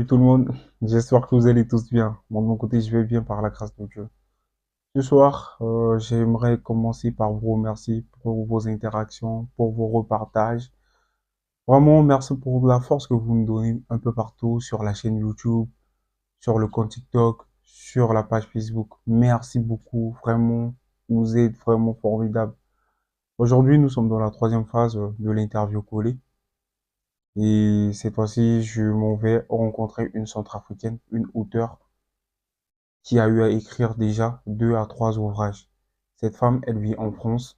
Salut tout le monde, j'espère que vous allez tous bien. Moi, de mon côté, je vais bien par la grâce de Dieu. Ce soir, j'aimerais commencer par vous remercier pour vos interactions, pour vos repartages. Vraiment, merci pour la force que vous me donnez un peu partout sur la chaîne YouTube, sur le compte TikTok, sur la page Facebook. Merci beaucoup, vraiment, vous êtes vraiment formidables. Aujourd'hui, nous sommes dans la troisième phase de l'interview collée. Et cette fois-ci, je m'en vais rencontrer une centrafricaine, une auteure qui a eu à écrire déjà 2 à 3 ouvrages. Cette femme, elle vit en France.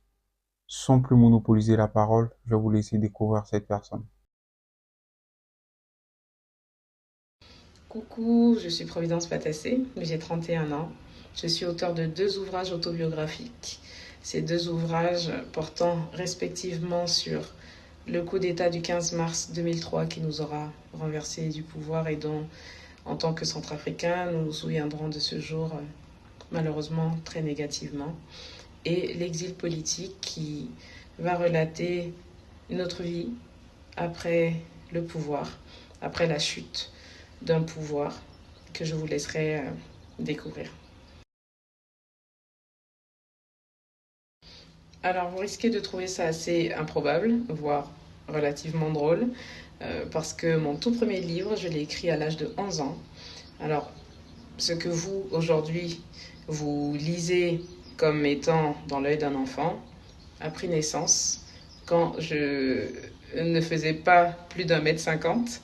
Sans plus monopoliser la parole, je vais vous laisser découvrir cette personne. Coucou, je suis Providence Patassé, j'ai 31 ans. Je suis auteur de 2 ouvrages autobiographiques. Ces 2 ouvrages portant respectivement sur le coup d'État du 15 mars 2003 qui nous aura renversé du pouvoir et dont, en tant que Centrafricains, nous nous souviendrons de ce jour malheureusement très négativement. Et l'exil politique qui va relater notre vie après le pouvoir, après la chute d'un pouvoir que je vous laisserai découvrir. Alors, vous risquez de trouver ça assez improbable, voire relativement drôle, parce que mon tout premier livre, je l'ai écrit à l'âge de 11 ans. Alors, ce que vous, aujourd'hui, vous lisez comme étant dans l'œil d'un enfant, a pris naissance quand je ne faisais pas plus d'1 m 50.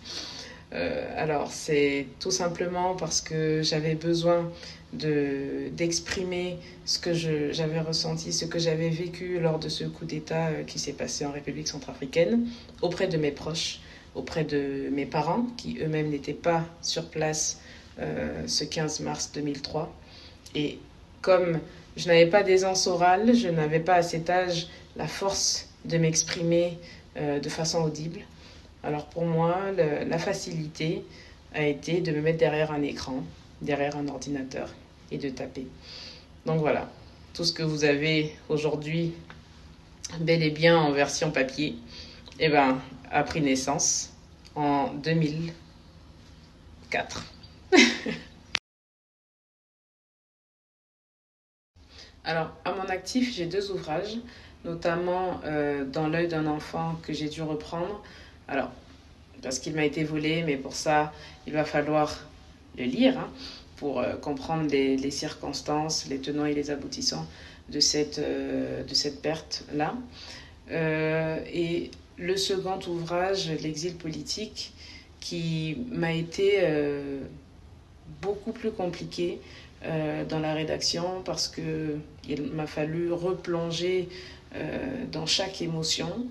Alors, c'est tout simplement parce que j'avais besoin d'exprimer ce que j'avais ressenti, ce que j'avais vécu lors de ce coup d'État qui s'est passé en République centrafricaine, auprès de mes proches, auprès de mes parents, qui eux-mêmes n'étaient pas sur place ce 15 mars 2003. Et comme je n'avais pas d'aisance orale, je n'avais pas à cet âge la force de m'exprimer de façon audible. Alors pour moi, la facilité a été de me mettre derrière un écran, derrière un ordinateur et de taper. Donc voilà, tout ce que vous avez aujourd'hui, bel et bien en version papier, eh ben, a pris naissance en 2004. Alors, à mon actif, j'ai 2 ouvrages, notamment Dans l'œil d'un enfant que j'ai dû reprendre. Alors, parce qu'il m'a été volé, mais pour ça, il va falloir le lire hein, pour comprendre les circonstances, les tenants et les aboutissants de cette perte-là. Et le second ouvrage, L'exil politique, qui m'a été beaucoup plus compliqué dans la rédaction parce qu'il m'a fallu replonger dans chaque émotion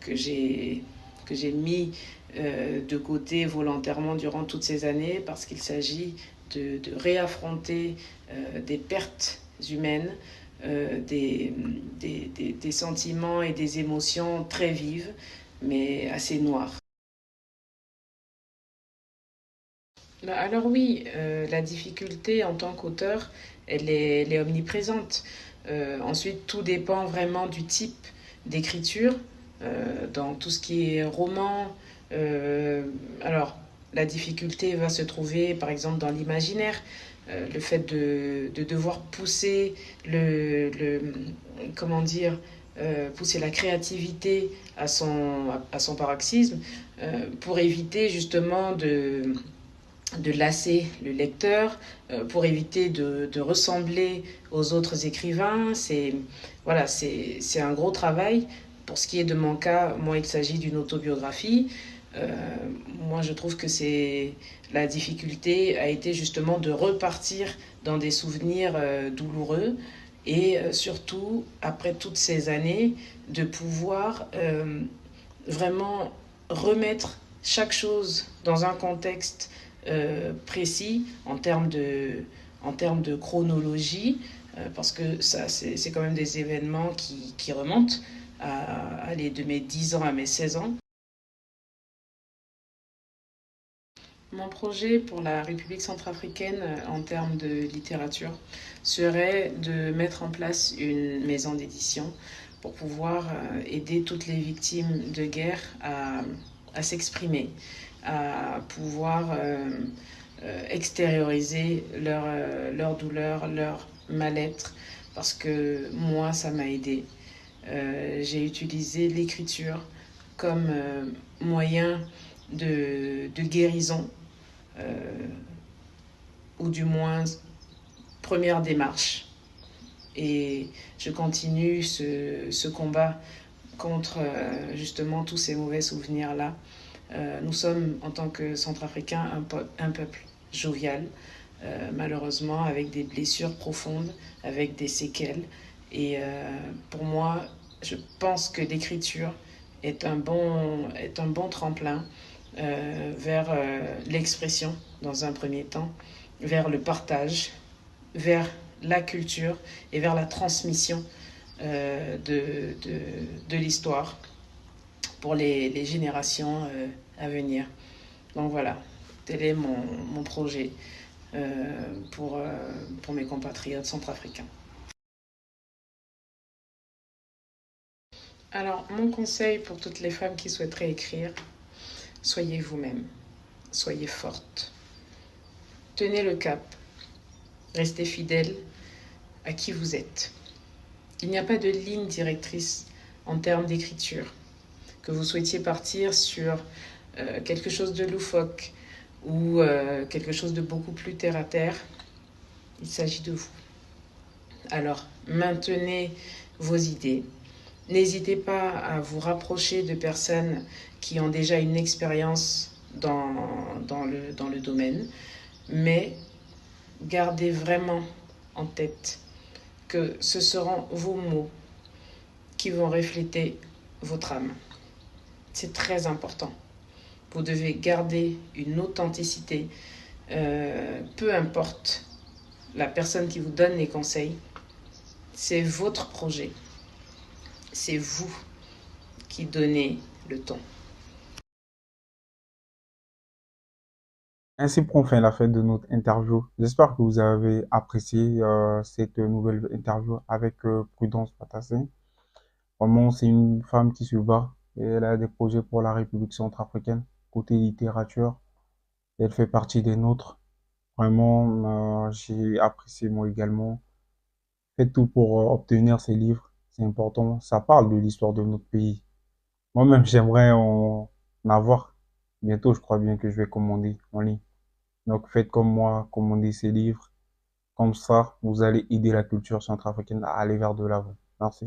que j'ai mis de côté volontairement durant toutes ces années parce qu'il s'agit de réaffronter des pertes humaines, des sentiments et des émotions très vives, mais assez noires. Alors oui, la difficulté en tant qu'auteur, elle est omniprésente. Ensuite, tout dépend vraiment du type d'écriture. Dans tout ce qui est roman, alors la difficulté va se trouver par exemple dans l'imaginaire. Le fait de devoir pousser comment dire, pousser la créativité à son paroxysme pour éviter justement de lasser le lecteur, pour éviter de ressembler aux autres écrivains. Voilà, c'est un gros travail. Pour ce qui est de mon cas, moi, il s'agit d'une autobiographie. Euh, Moi, je trouve que la difficulté a été justement de repartir dans des souvenirs douloureux et surtout, après toutes ces années, de pouvoir vraiment remettre chaque chose dans un contexte précis en termes de chronologie, parce que ça, c'est quand même des événements qui remontent aller de mes 10 ans à mes 16 ans. Mon projet pour la République centrafricaine en termes de littérature serait de mettre en place une maison d'édition pour pouvoir aider toutes les victimes de guerre à s'exprimer. à pouvoir extérioriser leur douleur, leur mal-être, parce que moi, ça m'a aidé. J'ai utilisé l'écriture comme moyen de guérison, euh, ou du moins première démarche. Et je continue ce combat contre justement tous ces mauvais souvenirs-là. Nous sommes, en tant que Centrafricains, un peuple jovial, malheureusement avec des blessures profondes, avec des séquelles. Et pour moi, je pense que l'écriture est un bon tremplin vers l'expression dans un premier temps, vers le partage, vers la culture et vers la transmission de l'histoire pour les générations à venir. Donc voilà, tel est mon projet pour mes compatriotes centrafricains. Alors, mon conseil pour toutes les femmes qui souhaiteraient écrire, soyez vous-même, soyez forte, tenez le cap, restez fidèle à qui vous êtes. Il n'y a pas de ligne directrice en termes d'écriture. Que vous souhaitiez partir sur quelque chose de loufoque ou quelque chose de beaucoup plus terre à terre, il s'agit de vous. Alors, maintenez vos idées. N'hésitez pas à vous rapprocher de personnes qui ont déjà une expérience dans le domaine, mais gardez vraiment en tête que ce seront vos mots qui vont refléter votre âme. C'est très important. Vous devez garder une authenticité, peu importe la personne qui vous donne les conseils, c'est votre projet, c'est vous qui donnez le ton. Ainsi prend fin la fin de notre interview. J'espère que vous avez apprécié cette nouvelle interview avec Prudence Patassé. Vraiment, c'est une femme qui se bat et elle a des projets pour la République centrafricaine, côté littérature. Elle fait partie des nôtres. Vraiment, j'ai apprécié moi également. Faites tout pour obtenir ces livres. C'est important. Ça parle de l'histoire de notre pays. Moi-même, j'aimerais en avoir. Bientôt, je crois bien que je vais commander en ligne. Donc, faites comme moi, commandez ces livres. Comme ça, vous allez aider la culture centrafricaine à aller vers de l'avant. Merci.